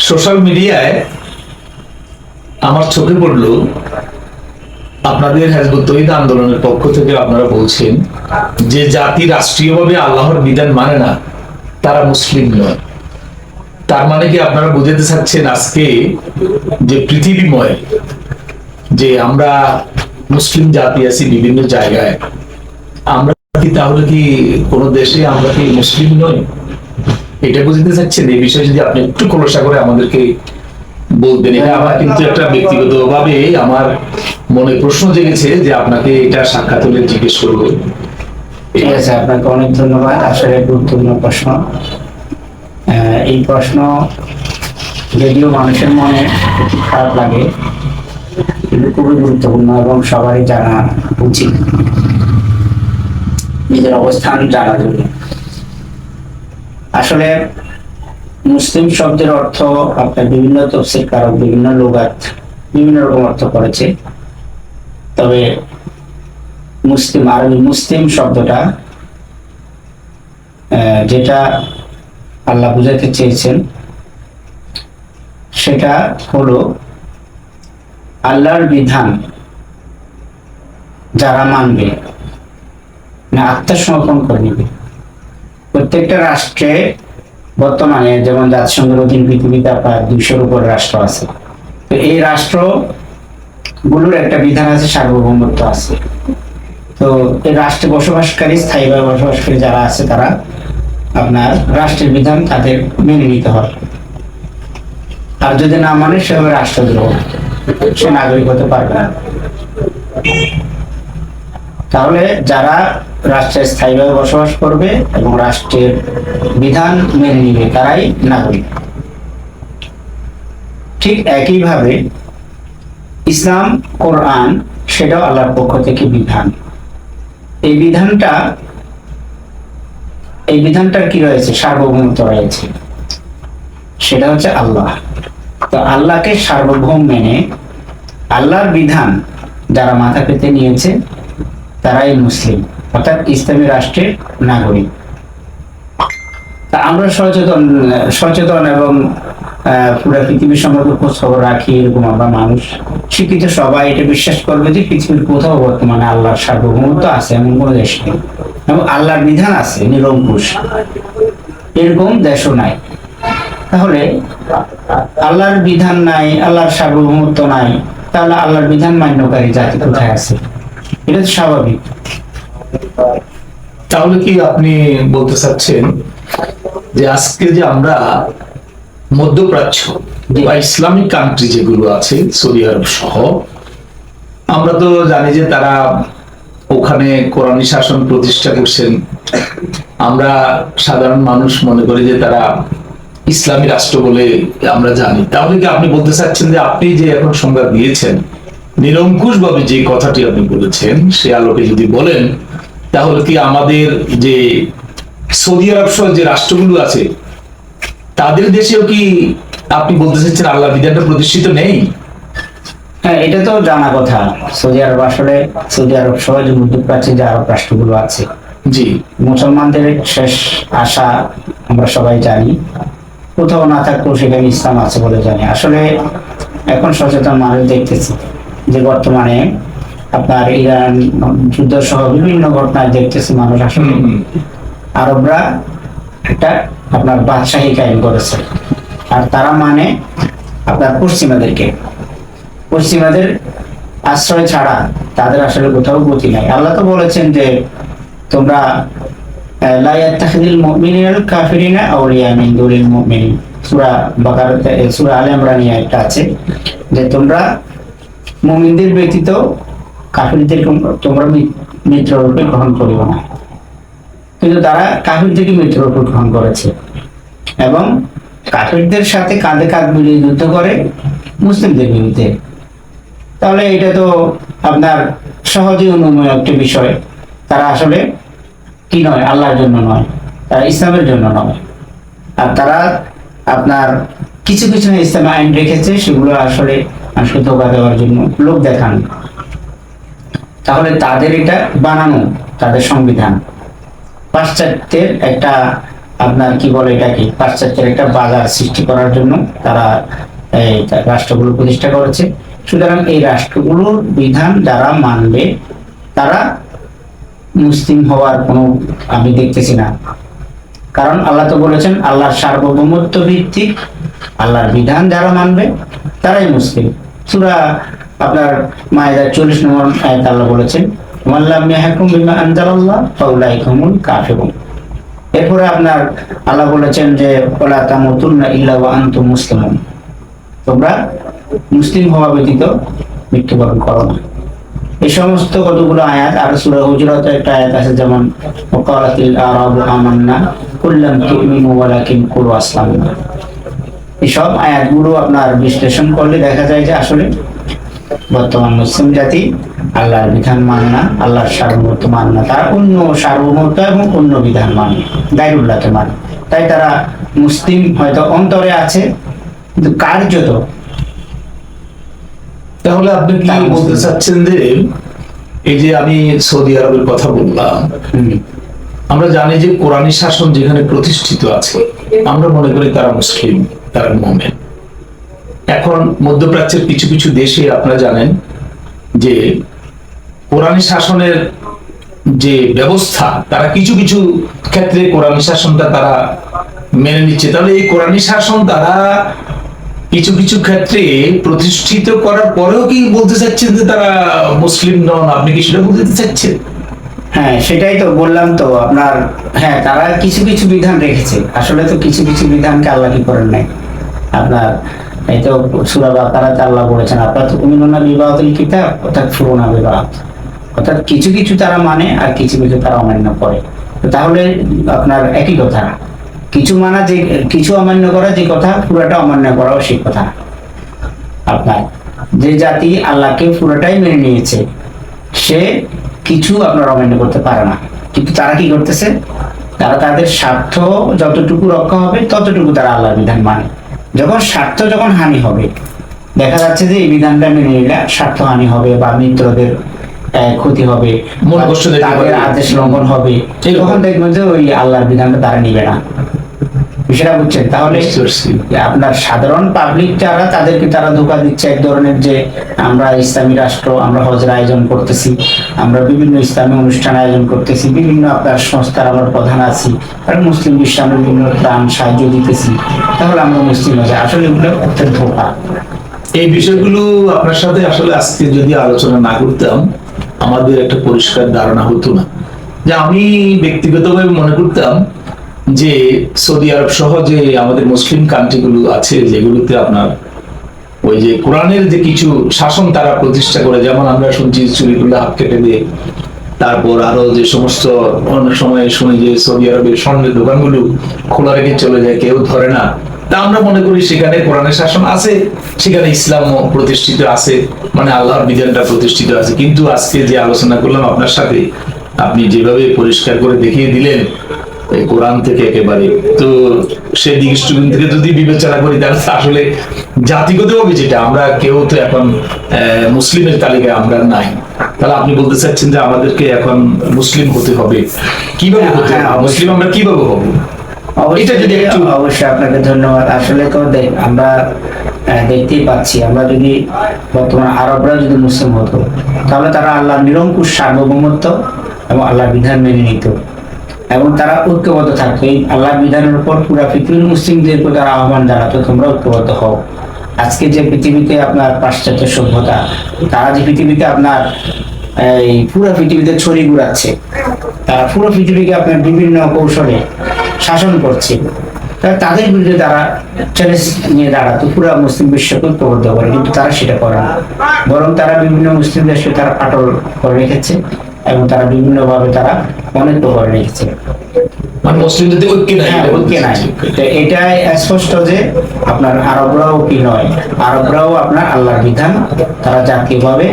Social মিডিয়ায় আমার চোখে পড়লো আপনাদের হিজবুত তৌহিদ আন্দোলনের পক্ষ থেকে আপনারা বলছেন যে জাতি রাষ্ট্রীয়ভাবে আল্লাহর বিধান মানে না, তারা মুসলিম নয়। তার মানে কি আপনারা বুঝাতে চাচ্ছেন আজকে যে পৃথিবীময় যে আমরা মুসলিম জাতি আছি বিভিন্ন জায়গায়, আমরা কি তাহলে কি কোনো দেশে আমরা কি মুসলিম নই? এটা বুঝতে চাচ্ছেন? এই বিষয়ে যদি আপনি একটু খোলাসা করে আমাদেরকে বলতেন। এটা আমার কিন্তু একটা ব্যক্তিগত ভাবে আমার মনে প্রশ্ন জেগেছে যে আপনাকে এটা সাক্ষাৎ হলে জিজ্ঞেস করবো। ঠিক আছে, আপনাকে অনেক ধন্যবাদ। আসলে গুরুত্বপূর্ণ প্রশ্ন। এই প্রশ্ন যদিও মানুষের মনে একটু খারাপ লাগে, কিন্তু খুবই গুরুত্বপূর্ণ এবং সবারই জানা উচিত, নিজের অবস্থান জানার জন্য। আসলে মুসলিম শব্দের অর্থ আপনার বিভিন্ন তফসির কারক, বিভিন্ন লুগাত বিভিন্ন রকম অর্থ করেছে। তবে মুসলিম, আরবি মুসলিম শব্দটা যেটা আল্লাহ বুঝাতে চেয়েছেন সেটা হলো আল্লাহর বিধান যারা মানবে, না আত্মসমর্পণ করে নেবে। প্রত্যেকটা রাষ্ট্রে বর্তমানে যেমন জাতিসংঘের অধীন পৃথিবীতে প্রায় 200-র উপর রাষ্ট্র আছে। তো এই রাষ্ট্র গুলোর একটা বিধান আছে, সার্বভৌমত্ব আছে। তো এই রাষ্ট্রে বসবাসকারী, স্থায়ীভাবে বসবাসকারী যারা আছে তারা আপনার রাষ্ট্রের বিধান তাদের মেনে নিতে হয়। আর যদি না মানে সে হবে রাষ্ট্রদ্রোহ, সে নাগরিক হতে পারবে না। তাহলে যারা রাষ্ট্রে স্থায়ীভাবে বসবাস করবে এবং রাষ্ট্রের বিধান মেনে নিবে তারাই নাগরিক। ঠিক একইভাবে ইসলাম, কোরআন সেটাও আল্লাহর পক্ষ থেকে বিধান। এই বিধানটার কি রয়েছে? সার্বভৌমত্ব রয়েছে, সেটা হচ্ছে আল্লাহ। তো আল্লাহকে সার্বভৌম মেনে আল্লাহর বিধান যারা মাথা পেতে নিয়েছে তারাই মুসলিম, অর্থাৎ ইসলামী রাষ্ট্রের নাগরিক। তা আমরা সচেতন এবং পুরো পৃথিবীর সম্পর্কে খোঁজ খবর রাখি, এরকম আমরা মানুষ শিক্ষিত সবাই এটা বিশ্বাস করবে যে পৃথিবীর কোথাও বর্তমানে আল্লাহর সার্বভৌমত্ব আছে এমন কোনো দেশ নেই, এবং আল্লাহর বিধান আছে নিরঙ্কুশ, এরকম দেশও নাই। তাহলে আল্লাহর বিধান নাই, আল্লাহর সার্বভৌমত্ব নাই, তাহলে আল্লাহর বিধান মান্যকারী জাতি কোথায় আছে? এটা তো স্বাভাবিক। তাহলে কি আপনি বলতে চাচ্ছেন যে আজকে যে আমরা মধ্যপ্রাচ্য বা ইসলামিক কান্ট্রি যেগুলো আছে, সৌদি আরব সহ, আমরা তো জানি যে তারা ওখানে কোরআনী শাসন প্রতিষ্ঠা করছেন। আমরা সাধারণ মানুষ মনে করি যে তারা ইসলামী রাষ্ট্র বলে আমরা জানি। তাহলে কি আপনি বলতে চাচ্ছেন যে আপনি যে এখন সংবাদ দিয়েছেন, নিরঙ্কুশ ভাবে যে কথাটি আপনি বলেছেন সে আলোকে যদি বলেন, তাহলে কি আমাদের যে সৌদি আরব সহ যে রাষ্ট্রগুলো আছে তাদের দেশেও কি আপনি বলতে চাচ্ছেন আল্লাহ বিধানটা প্রতিষ্ঠিত নেই? হ্যাঁ, এটা তো জানা কথা। সৌদি আরব আসলে সৌদি আরব সহ যে মধ্যপ্রাচ্যে যে আরব রাষ্ট্রগুলো আছে, জি, মুসলমানদের শেষ আশা আমরা সবাই জানি। কোথাও না থাকলেও সেখানে ইসলাম আছে বলে জানি। আসলে এখন সচেতন মানুষ দেখতেছি যে বর্তমানে আপনার ইরান যুদ্ধ সহ বিভিন্ন ঘটনায় দেখতেছি মানুষ আসলে আরবরা একটা আপনার বাদশাহী কায়েম করেছে, আর তারা মানে আপনার পশ্চিমাদের আশ্রয় ছাড়া তাদের আসলে কোথাও গতি নাই। আল্লাহ তো বলেছেন যে তোমরা লা ইয়াত্তাখিযুল মুমিনুল কাফিরিনা আউলিয়া মিন দুনিল মুমিনিন, সূরা বাকারাতে, সূরা আলে ইমরানে একটা আছে যে তোমরা মুমিনদের ব্যতীত কাফিরদের তোমরা মিত্ররূপে গ্রহণ করিও না। কিন্তু তারা কাফিরদেরকে মিত্ররূপে গ্রহণ করেছে এবং কাফিরদের সাথে কাঁধে কাঁধ মিলিয়ে যুদ্ধ করে মুসলিমদের বিরুদ্ধে। তাহলে এটা তো আপনার সহজেই অনুমেয় একটা বিষয়। তারা আসলে কি নয়, আল্লাহর জন্য নয়, তারা ইসলামের জন্য নয়। আর তারা আপনার কিছু কিছু ইসলামে আইন রেখেছে, সেগুলো আসলে মানুষকে ধোঁকা দেওয়ার জন্য, লোক দেখান। তাহলে তাদের এটা বানানো, তাদের সংবিধান পাশ্চাত্যের একটা আপনার কি বলে এটাকে পাশ্চাত্যের একটা বাজার সৃষ্টি করার জন্য তারা এই রাষ্ট্রগুলো প্রতিষ্ঠা করেছে। সুতরাং এই রাষ্ট্রগুলোর বিধান যারা মানবে তারা মুসলিম হওয়ার কোনো আমি দেখতেছি না। কারণ আল্লাহ তো বলেছেন আল্লাহর সার্বভৌমত্ব ভিত্তিক আল্লাহর বিধান যারা মানবে তারাই মুসলিম। সূরা আপনার মায়েদার 40 নম্বর আয়াতে আল্লাহ বলেছেন ওয়াল্লাম ইয়াহকুম বিমা আনজালাল্লাহ ফাউলাইকা হুমুল কাফিরুন। এরপরে আপনার আল্লাহ বলেছেন যে ওয়ালা তামুতুন্না ইল্লা ওয়া আনতুম মুসলিমুন, তোমরা মুসলিম হওয়া ব্যতীত মৃত্যুবরণ করো না। এই সমস্ত কতগুলো আয়াত, আর সূরা হুজুরাতে একটা আয়াত আছে যেমন ওয়াকালাতিল আরাবু আমান্না কুল লাম তুমিনু ওয়ালাকিন কুলু আসলামনা। এই সব আয়াতগুলো আপনার বিশ্লেষণ করলে দেখা যায় যে আসলে বর্তমান মুসলিম জাতি আল্লাহর বিধান মানে না, আল্লাহর সার্বভৌমত্ব মানে না, তারা অন্য সার্বভৌমত্ব এবং অন্য বিধান মানে, গায়রুল্লাহকে মানে। তাই তারা মুসলিম হয়তো অন্তরে আছে কিন্তু কার্যত। তাহলে আপনি কি বলতে চাচ্ছেন যে এই যে আমি সৌদি আরবের কথা বললাম, আমরা জানি যে কোরআনী শাসন যেখানে প্রতিষ্ঠিত আছে আমরা মনে করি তারা মুসলিম, তারা মুমিন। এখন মধ্যপ্রাচ্যের কিছু কিছু দেশে আপনারা জানেন যে কোরআনী শাসনের যে ব্যবস্থা তারা কিছু কিছু ক্ষেত্রে কোরআনী শাসনটা তারা মেনে নিচ্ছে। তাহলে এই কোরআনী শাসন তারা কিছু কিছু ক্ষেত্রে প্রতিষ্ঠিত করার পরেও কি বলতে চাচ্ছেন যে তারা মুসলিম নন? আপনি কি সেটা বলতে চাচ্ছেন? হ্যাঁ, সেটাই তো বললাম তো আপনার। হ্যাঁ, তারা কিছু কিছু বিধান রেখেছে, আসলে তো কিছু কিছু বিধানকে আল্লাহ কি করেন নাই আপনার। এই তো সূরা বাকারাতে আল্লাহ বলেছেন আপনারা তো তুমিনুনা বিবাদিল কিতাব অর্থাৎ ফুরুনা বিবাদ, অর্থাৎ কিছু কিছু তারা মানে আর কিছু কিছু তারা অমান্য করে। তো তাহলে আপনার একই কথা, কিছু মানা যে কিছু অমান্য করা যে কথা, পুরাটা অমান্য করাও সেই কথা। আপনার যে জাতি আল্লাহকে পুরোটাই মেনে নিয়েছে সে কিছু আপনার অমান্য করতে পারে না, কিন্তু তারা কি করতেছে, তারা তাদের স্বার্থ যতটুকু রক্ষা হবে ততটুকু তারা আল্লাহর বিধান মানে। যখন হানি হবে, দেখা যাচ্ছে যে এই বিধানটা মেনে নিলে স্বার্থ হানি হবে বা মিত্রদের ক্ষতি হবে, মনে কষ্ট দিতে পারে, তাদের আদেশ লঙ্ঘন হবে, তখন দেখবেন যে ওই আল্লাহর বিধানটা তারা নিবে না। বিষয়টা বুঝছেন? তাহলে আপনার সাধারণ পাবলিক যারা তাদেরকে তারা ধোঁকা দিচ্ছে এক ধরনের, যে আমরা ইসলামী রাষ্ট্র, আমরা হজের আয়োজন করতেছি, আমরা বিভিন্ন ইসলামী অনুষ্ঠান আয়োজন করতেছি, বিভিন্ন আপনার সংস্থার আমরা প্রধান আছি, আর মুসলিম বিশ্বে আমরা বিভিন্ন ত্রাণ সাহায্য দিতেছি, তাহলে আমরা মুসলিম হচ্ছে। আসলে এগুলো একটা ধোঁকা। এই বিষয়গুলো আপনার সাথে আসলে আজকে যদি আলোচনা না করতাম আমাদের একটা পরিষ্কার ধারণা হতো না। যে আমি ব্যক্তিগতভাবে মনে করতাম যে সৌদি আরব সহ যে আমাদের মুসলিম কান্ট্রিগুলো আছে যেগুলোতে আপনার ওই যে কোরআনের যে কিছু শাসন তারা প্রতিষ্ঠা করে, যেমন আমরা শুনছি চুরিগুলো হাত কেটে দিয়ে, তারপর আরো যে সমস্ত অন্য সময় শুনি যে সৌদি আরবের স্বর্ণের দোকানগুলো খোলা রেখে চলে যায়, কেউ ধরে না। তা আমরা মনে করি সেখানে কোরআনের শাসন আছে, সেখানে ইসলাম প্রতিষ্ঠিত আছে, মানে আল্লাহর বিধানটা প্রতিষ্ঠিত আছে। কিন্তু আজকে যে আলোচনা করলাম আপনার সাথে, আপনি যেভাবে পরিষ্কার করে দেখিয়ে দিলেন কোরআন থেকে একেবারে, তো সেই দৃষ্টিকোণ থেকে যদি বিবেচনা করি তাহলে আসলে জাতিগতভাবে যেটা আমরা কেউ তো এখন মুসলিমের তালিকায় আমরা নাই। তাহলে আপনি বলতে চাচ্ছেন যে আমাদেরকে এখন মুসলিম হতে হবে, কিভাবে হতে হবে? মুসলিম আমরা কিভাবে হব? অবশ্যই আপনাকে ধন্যবাদ। আসলে তো আমরা দেখতেই পাচ্ছি, আমরা যদি বর্তমান আরবরা যদি মুসলিম হতো তাহলে তারা আল্লাহর নিরঙ্কুশ সার্বভৌমত্ব এবং আল্লাহর বিধান মেনে নিত এবং তারা ঐক্যবদ্ধ থাকতো। এই আল্লাহর বিধানের উপর পুরা পৃথিবীর মুসলিমদেরকে তারা আহ্বান জানাতো তোমরা ঐক্যবদ্ধ হও। আজকে যে পৃথিবীতে আপনার পাশ্চাত্য সভ্যতা, তারা যে পৃথিবীতে আপনার এই পুরো পৃথিবীতে ছড়িয়ে ঘুরাচ্ছে, তারা পুরো পৃথিবীকে আপনার বিভিন্ন কৌশলে শাসন করছে, তাদের বিরুদ্ধে তারা চ্যালেঞ্জ নিয়ে দাঁড়াতো পুরো মুসলিম বিশ্বকে ঐক্যবদ্ধ করে, কিন্তু তারা সেটা করে না। বরং তারা বিভিন্ন মুসলিম দেশকে তারা ফাটল করে রেখেছে এবং তারা বিভিন্ন ভাবে তারা অনেক করে রেখেছে। মানে মুসলিমদের ঐক্য নাই, ঐক্য নাই। এটাই স্পষ্ট যে আপনার আরবরাও কি নয়, আরবরাও আপনার আল্লাহর বিধান তারা জাতীয়ভাবে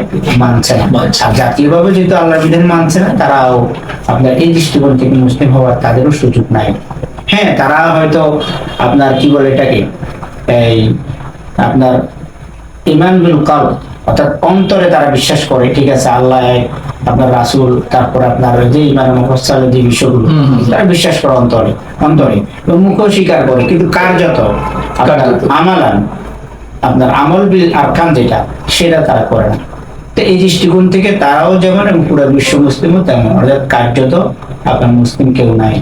মানছে না। আর জাতীয়ভাবে যেহেতু আল্লাহর বিধান মানছে না, তারাও আপনার এই দৃষ্টিকোণ থেকে মুসলিম হওয়ার তাদেরও সুযোগ নাই। হ্যাঁ, তারা হয়তো আপনার কি বলে এটাকে, এই আপনার ঈমান বিল কলব, অর্থাৎ অন্তরে তারা বিশ্বাস করে ঠিক আছে আল্লাহ এক, আপনার রাসূল, তারপর আপনার যে ইমান মুফাসসালের যে বিষয়গুলো তারা বিশ্বাস করে অন্তরে অন্তরে এবং মুখেও স্বীকার করে, কিন্তু কার্যত আপনার কার্যত। আমালান, আপনার আমল বিল আরকান যেটা, সেটা তারা করে না। তো এই দৃষ্টিকোণ থেকে তারাও যেমন এবং পুরো বিশ্ব মুসলিমও তেমন, অর্থাৎ কার্যত আপনার মুসলিম কেউ নাই।